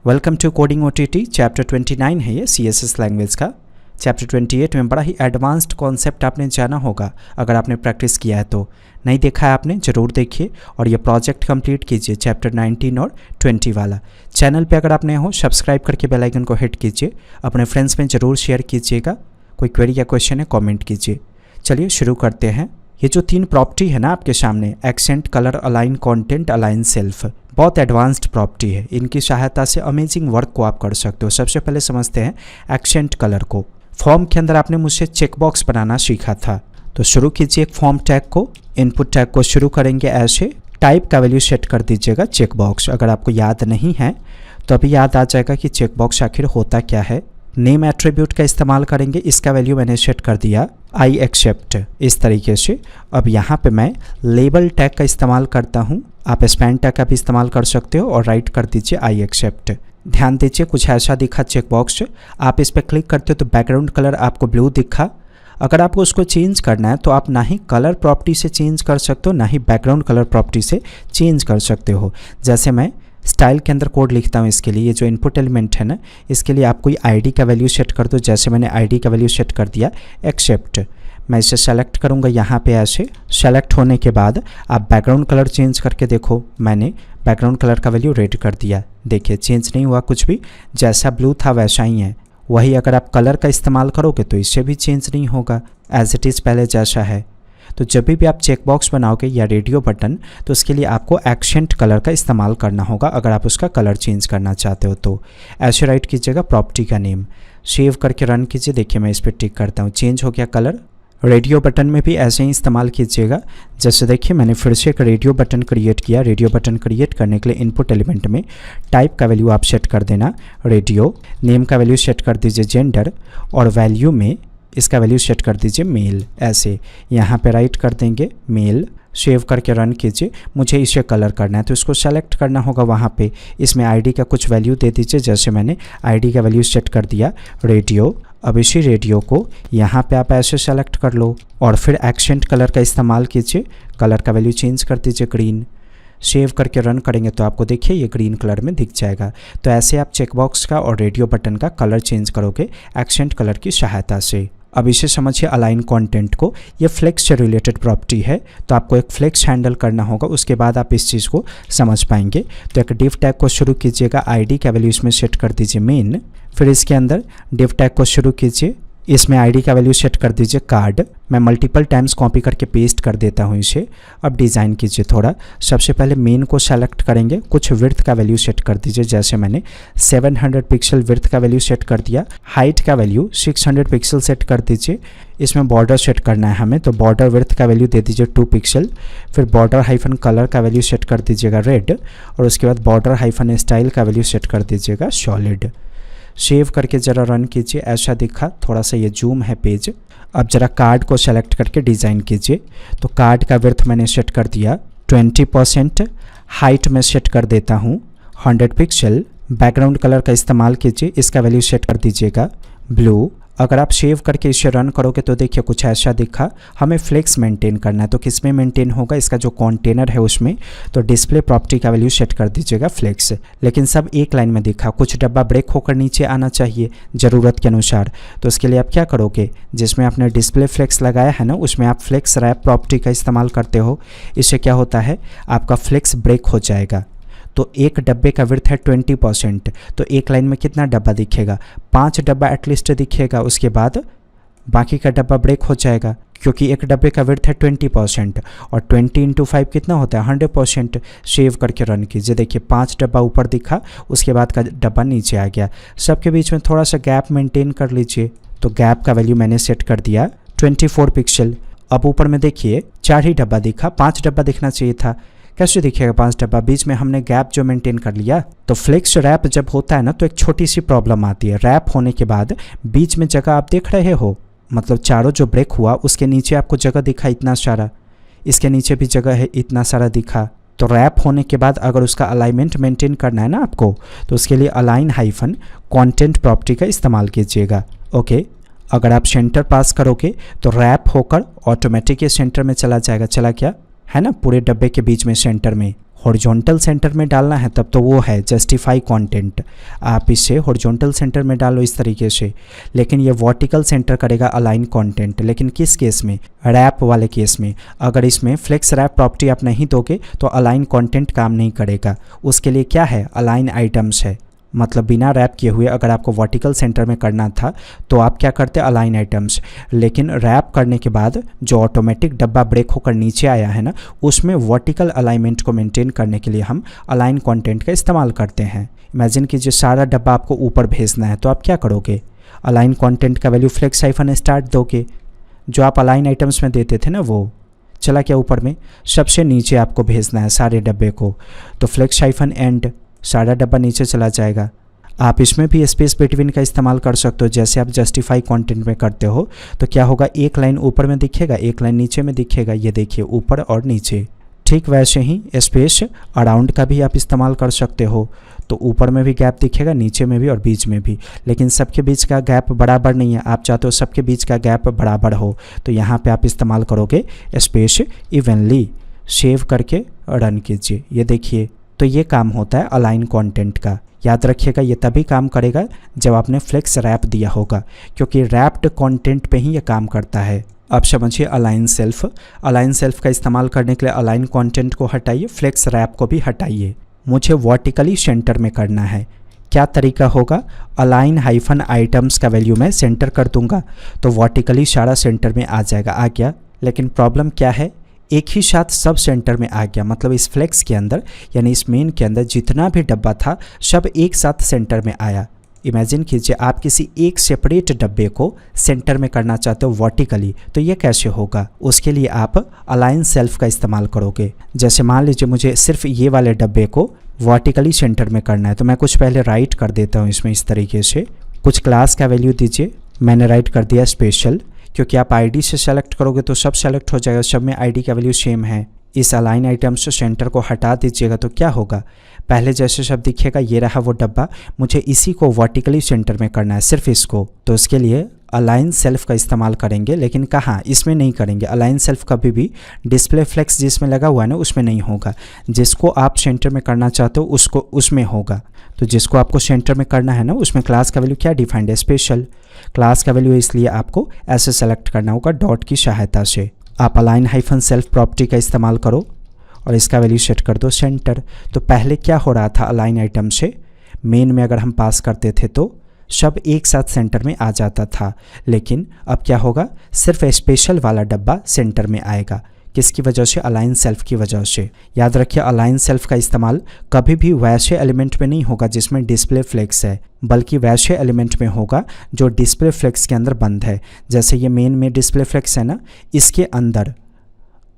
Welcome to coding OTT. Chapter 29 है ये CSS language का। चैप्टर 28 में बड़ा ही एडवांस्ड कॉन्सेप्ट आपने जाना होगा अगर आपने प्रैक्टिस किया है तो। नहीं देखा है आपने, ज़रूर देखिए और ये प्रोजेक्ट कंप्लीट कीजिए चैप्टर 19 और 20 वाला। चैनल पे अगर आप नए हो सब्सक्राइब करके बेल आइकन को हिट कीजिए, अपने फ्रेंड्स में ज़रूर शेयर कीजिएगा। कोई क्वेरी या क्वेश्चन है कमेंट कीजिए। चलिए शुरू करते हैं। ये जो 3 प्रॉपर्टी है ना आपके सामने, accent, colour, align content, align self, बहुत एडवांस्ड प्रॉपर्टी है। इनकी सहायता से अमेजिंग वर्क को आप कर सकते हो। सबसे पहले समझते हैं एक्सेंट कलर को। फॉर्म के अंदर आपने मुझसे चेकबॉक्स बनाना सीखा था, तो शुरू कीजिए एक फॉर्म टैग को। इनपुट टैग को शुरू करेंगे ऐसे, टाइप का वैल्यू सेट कर दीजिएगा चेकबॉक्स। अगर आपको याद नहीं है तो अभी याद आ जाएगा कि चेकबॉक्स आखिर होता क्या है। नेम एट्रीब्यूट का इस्तेमाल करेंगे, इसका वैल्यू मैंने सेट कर दिया आई एक्सेप्ट, इस तरीके से। अब यहाँ पे मैं लेबल टैग का इस्तेमाल करता हूँ, आप स्पैन टैग का भी इस्तेमाल कर सकते हो और राइट कर दीजिए आई एक्सेप्ट। ध्यान दीजिए कुछ ऐसा दिखा चेकबॉक्स, आप इस पर क्लिक करते हो तो बैकग्राउंड कलर आपको ब्लू दिखा। अगर आपको उसको चेंज करना है तो आप ना ही कलर प्रॉपर्टी से चेंज कर सकते हो ना ही बैकग्राउंड कलर प्रॉपर्टी से चेंज कर सकते हो। जैसे मैं स्टाइल के अंदर कोड लिखता हूँ इसके लिए, ये जो इनपुट एलिमेंट है ना, इसके लिए आप कोई आईडी का वैल्यू सेट कर दो। जैसे मैंने आईडी का वैल्यू सेट कर दिया एक्सेप्ट। मैं इसे सेलेक्ट करूँगा यहाँ पे ऐसे। सेलेक्ट होने के बाद आप बैकग्राउंड कलर चेंज करके देखो, मैंने बैकग्राउंड कलर का वैल्यू रेड कर दिया। देखिए चेंज नहीं हुआ कुछ भी, जैसा ब्लू था वैसा ही है। वही अगर आप कलर का इस्तेमाल करोगे तो इससे भी चेंज नहीं होगा, एज इट इज़ पहले जैसा है। तो जब भी आप चेकबॉक्स बनाओगे या रेडियो बटन, तो उसके लिए आपको एक्सेंट कलर का इस्तेमाल करना होगा अगर आप उसका कलर चेंज करना चाहते हो तो। ऐसे राइट कीजिएगा प्रॉपर्टी का नेम, सेव करके रन कीजिए। देखिए मैं इस पर टिक करता हूँ, चेंज हो गया कलर। रेडियो बटन में भी ऐसे ही इस्तेमाल कीजिएगा। जैसे देखिए मैंने फिर से एक रेडियो बटन क्रिएट किया। रेडियो बटन क्रिएट करने के लिए इनपुट एलिमेंट में टाइप का वैल्यू आप सेट कर देना रेडियो, नेम का वैल्यू सेट कर दीजिए जेंडर और वैल्यू में इसका वैल्यू सेट कर दीजिए मेल। ऐसे यहाँ पे राइट कर देंगे मेल, सेव करके रन कीजिए। मुझे इसे कलर करना है तो इसको सेलेक्ट करना होगा वहाँ पे। इसमें आईडी का कुछ वैल्यू दे दीजिए, जैसे मैंने आईडी का वैल्यू सेट कर दिया रेडियो। अब इसी रेडियो को यहाँ पे आप ऐसे सेलेक्ट कर लो और फिर एक्सेंट कलर का इस्तेमाल कीजिए। कलर का वैल्यू चेंज कर दीजिए ग्रीन। सेव करके रन करेंगे तो आपको देखिए ये ग्रीन कलर में दिख जाएगा। तो ऐसे आप चेकबॉक्स का और रेडियो बटन का कलर चेंज करोगे एक्सेंट कलर की सहायता से। अब इसे समझिए अलाइन कंटेंट को। ये फ्लेक्स से रिलेटेड प्रॉपर्टी है, तो आपको एक फ्लेक्स हैंडल करना होगा, उसके बाद आप इस चीज़ को समझ पाएंगे। तो एक डिव टैग को शुरू कीजिएगा, आईडी का वैल्यू इसमें सेट कर दीजिए मेन। फिर इसके अंदर डिव टैग को शुरू कीजिए, इसमें आईडी का वैल्यू सेट कर दीजिए कार्ड। मैं मल्टीपल टाइम्स कॉपी करके पेस्ट कर देता हूँ इसे। अब डिज़ाइन कीजिए थोड़ा। सबसे पहले मेन को सेलेक्ट करेंगे, कुछ विड्थ का वैल्यू सेट कर दीजिए। जैसे मैंने 700 पिक्सल विड्थ का वैल्यू सेट कर दिया। हाइट का वैल्यू 600 पिक्सल सेट कर दीजिए। इसमें बॉर्डर सेट करना है हमें, तो बॉर्डर विड्थ का वैल्यू दे दीजिए 2 पिक्सल। फिर बॉर्डर हाइफन कलर का वैल्यू सेट कर दीजिएगा रेड और उसके बाद बॉर्डर हाइफन स्टाइल का वैल्यू सेट कर दीजिएगा सॉलिड। सेव करके ज़रा रन कीजिए, ऐसा दिखा। थोड़ा सा ये जूम है पेज। अब ज़रा कार्ड को सेलेक्ट करके डिज़ाइन कीजिए। तो कार्ड का विड्थ मैंने सेट कर दिया 20%। हाइट में सेट कर देता हूँ 100 पिक्सल। बैकग्राउंड कलर का इस्तेमाल कीजिए, इसका वैल्यू सेट कर दीजिएगा ब्लू। अगर आप सेव करके इसे रन करोगे तो देखिए कुछ ऐसा दिखा। हमें फ्लेक्स मेंटेन करना है, तो किस में मेंटेन होगा, इसका जो कंटेनर है उसमें। तो डिस्प्ले प्रॉपर्टी का वैल्यू सेट कर दीजिएगा फ्लेक्स। लेकिन सब एक लाइन में दिखा, कुछ डब्बा ब्रेक होकर नीचे आना चाहिए ज़रूरत के अनुसार। तो उसके लिए आप क्या करोगे, जिसमें आपने डिस्प्ले फ्लेक्स लगाया है ना, उसमें आप फ्लेक्स रैप प्रॉपर्टी का इस्तेमाल करते हो। इससे क्या होता है, आपका फ्लेक्स ब्रेक हो जाएगा। तो एक डब्बे का विड्थ है 20%, तो एक लाइन में कितना डब्बा दिखेगा, 5 डब्बा एटलीस्ट दिखेगा। उसके बाद बाकी का डब्बा ब्रेक हो जाएगा, क्योंकि एक डब्बे का विड्थ है 20% और 20 × 5 कितना होता है 100%। सेव करके रन कीजिए। देखिए 5 डब्बा ऊपर दिखा, उसके बाद का डब्बा नीचे आ गया। सबके बीच में थोड़ा सा गैप मेंटेन कर लीजिए। तो गैप का वैल्यू मैंने सेट कर दिया 24 पिक्सल। अब ऊपर में देखिए 4 ही डब्बा दिखा, 5 डब्बा दिखना चाहिए था। कैसे दिखेगा 5 डब्बा, बीच में हमने गैप जो मेंटेन कर लिया। तो फ्लेक्स रैप जब होता है ना, तो एक छोटी सी प्रॉब्लम आती है। रैप होने के बाद बीच में जगह आप देख रहे हो, मतलब चारों जो ब्रेक हुआ उसके नीचे आपको जगह दिखा इतना सारा, इसके नीचे भी जगह है इतना सारा दिखा। तो रैप होने के बाद अगर उसका अलाइनमेंट मेंटेन करना है ना आपको, तो उसके लिए अलाइन हाइफन कंटेंट प्रॉपर्टी का इस्तेमाल कीजिएगा। ओके, अगर आप सेंटर पास करोगे तो रैप होकर ऑटोमेटिक ये सेंटर में चला जाएगा। चला क्या है ना, पूरे डब्बे के बीच में सेंटर में हॉरिजॉन्टल सेंटर में डालना है तब तो वो है जस्टिफाई कंटेंट, आप इसे हॉरिजॉन्टल सेंटर में डालो इस तरीके से। लेकिन ये वर्टिकल सेंटर करेगा अलाइन कंटेंट। लेकिन किस केस में? रैप वाले केस में। अगर इसमें फ्लेक्स रैप प्रॉपर्टी आप नहीं दोगे तो अलाइन कंटेंट काम नहीं करेगा। उसके लिए क्या है? अलाइन आइटम्स है। मतलब बिना रैप किए हुए अगर आपको वर्टिकल सेंटर में करना था तो आप क्या करते? Align items. लेकिन रैप करने के बाद जो ऑटोमेटिक डब्बा ब्रेक होकर नीचे आया है ना, उसमें वर्टिकल अलाइनमेंट को मेंटेन करने के लिए हम अलाइन कंटेंट का इस्तेमाल करते हैं। इमेजिन कीजिए सारा डब्बा आपको ऊपर भेजना है तो आप क्या करोगे? अलाइन कंटेंट का वैल्यू फ्लेक्स हाइफन स्टार्ट दोगे, जो आप अलाइन आइटम्स में देते थे ना वो चला क्या ऊपर में? सबसे नीचे आपको भेजना है सारे डब्बे को, तो फ्लेक्स हाइफन एंड, सारा डब्बा नीचे चला जाएगा। आप इसमें भी स्पेस बिटवीन का इस्तेमाल कर सकते हो, जैसे आप जस्टिफाई कंटेंट में करते हो तो क्या होगा? एक लाइन ऊपर में दिखेगा, एक लाइन नीचे में दिखेगा, ये देखिए ऊपर और नीचे। ठीक वैसे ही स्पेस अराउंड का भी आप इस्तेमाल कर सकते हो, तो ऊपर में भी गैप दिखेगा, नीचे में भी और बीच में भी। लेकिन सबके बीच का गैप बराबर नहीं है, आप चाहते हो सबके बीच का गैप बराबर हो, तो यहाँ पे आप इस्तेमाल करोगे स्पेस इवनली। सेव करके रन कीजिए, ये देखिए। तो ये काम होता है अलाइन कंटेंट का। याद रखिएगा ये तभी काम करेगा जब आपने फ्लेक्स रैप दिया होगा, क्योंकि रैप्ड कंटेंट पे ही ये काम करता है। अब समझिए अलाइन सेल्फ। अलाइन सेल्फ का इस्तेमाल करने के लिए अलाइन कंटेंट को हटाइए, फ्लेक्स रैप को भी हटाइए। मुझे वर्टिकली सेंटर में करना है। क्या तरीका होगा? अलाइन हाइफन आइटम्स का वैल्यू मैं सेंटर कर दूंगा तो वर्टिकली सारा सेंटर में आ जाएगा। आ गया। लेकिन प्रॉब्लम क्या है? एक ही साथ सब सेंटर में आ गया। मतलब इस फ्लेक्स के अंदर यानी इस मेन के अंदर जितना भी डब्बा था सब एक साथ सेंटर में आया। इमेजिन कीजिए आप किसी एक सेपरेट डब्बे को सेंटर में करना चाहते हो वर्टिकली, तो ये कैसे होगा? उसके लिए आप अलाइन सेल्फ का इस्तेमाल करोगे। जैसे मान लीजिए मुझे सिर्फ ये वाले डब्बे को वर्टिकली सेंटर में करना है, तो मैं कुछ पहले राइट कर देता हूँ इसमें इस तरीके से। कुछ क्लास का वैल्यू दीजिए, मैंने राइट कर दिया स्पेशल, क्योंकि आप आईडी से सेलेक्ट करोगे तो सब सेलेक्ट हो जाएगा, सब में आईडी का वैल्यू सेम है। इस अलाइन आइटम्स से सेंटर को हटा दीजिएगा तो क्या होगा? पहले जैसे सब दिखेगा, ये रहा वो डब्बा, मुझे इसी को वर्टिकली सेंटर में करना है, सिर्फ इसको। तो उसके लिए अलाइन सेल्फ का इस्तेमाल करेंगे, लेकिन कहाँ? इसमें नहीं करेंगे। अलाइन सेल्फ कभी भी डिस्प्ले फ्लेक्स जिसमें लगा हुआ है ना उसमें नहीं होगा। जिसको आप सेंटर में करना चाहते हो उसको उसमें होगा। तो जिसको आपको सेंटर में करना है ना उसमें क्लास का वैल्यू क्या डिफाइंड है? स्पेशल। क्लास का वैल्यू इसलिए आपको ऐसे सेलेक्ट करना होगा डॉट की सहायता से। आप अलाइन हाइफन सेल्फ प्रॉपर्टी का इस्तेमाल करो और इसका वैल्यू सेट कर दो सेंटर। तो पहले क्या हो रहा था? अलाइन आइटम से मेन में अगर हम पास करते थे तो सब एक साथ सेंटर में आ जाता था, लेकिन अब क्या होगा? सिर्फ स्पेशल वाला डब्बा सेंटर में आएगा। किसकी वजह से? अलाइन सेल्फ की वजह से। याद रखिए अलाइन सेल्फ का इस्तेमाल कभी भी वैसे एलिमेंट में नहीं होगा जिसमें डिस्प्ले फ्लेक्स है, बल्कि वैसे एलिमेंट में होगा जो डिस्प्ले फ्लेक्स के अंदर बंद है। जैसे ये मेन में डिस्प्ले फ्लेक्स है ना, इसके अंदर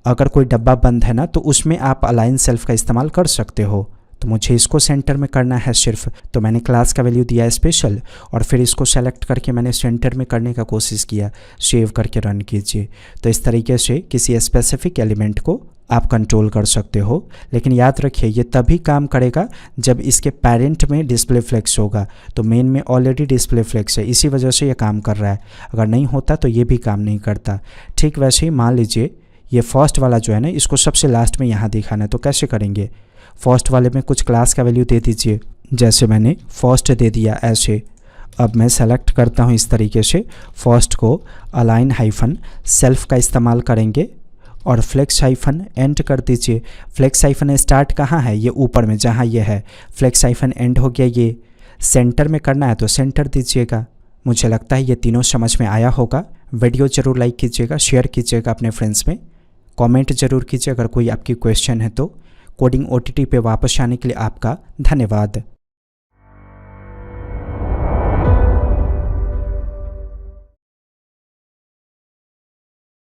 अगर कोई डब्बा बंद है ना तो उसमें आप अलाइन सेल्फ का इस्तेमाल कर सकते हो। तो मुझे इसको सेंटर में करना है सिर्फ, तो मैंने क्लास का वैल्यू दिया स्पेशल और फिर इसको सेलेक्ट करके मैंने सेंटर में करने का कोशिश किया। सेव करके रन कीजिए। तो इस तरीके से किसी स्पेसिफिक एलिमेंट को आप कंट्रोल कर सकते हो। लेकिन याद रखिए ये तभी काम करेगा जब इसके पेरेंट में डिस्प्ले फ्लेक्स होगा। तो मेन में ऑलरेडी डिस्प्ले फ्लेक्स है, इसी वजह से ये काम कर रहा है। अगर नहीं होता तो ये भी काम नहीं करता। ठीक वैसे ही मान लीजिए ये फर्स्ट वाला जो है ना, इसको सबसे लास्ट में यहाँ दिखाना है, तो कैसे करेंगे? फर्स्ट वाले में कुछ क्लास का वैल्यू दे दीजिए, जैसे मैंने फर्स्ट दे दिया ऐसे। अब मैं सेलेक्ट करता हूँ इस तरीके से। फर्स्ट को अलाइन हाइफन सेल्फ का इस्तेमाल करेंगे और फ्लेक्स हाइफन एंड कर दीजिए। फ्लेक्स हाइफन स्टार्ट कहाँ है? ये ऊपर में जहाँ ये है। फ्लेक्स हाइफन एंड हो गया। ये सेंटर में करना है तो सेंटर दीजिएगा। मुझे लगता है ये तीनों समझ में आया होगा। वीडियो ज़रूर लाइक कीजिएगा, शेयर कीजिएगा अपने फ्रेंड्स में, कमेंट ज़रूर कीजिए अगर कोई आपकी क्वेश्चन है तो। कोडिंग OTT पे वापस आने के लिए आपका धन्यवाद।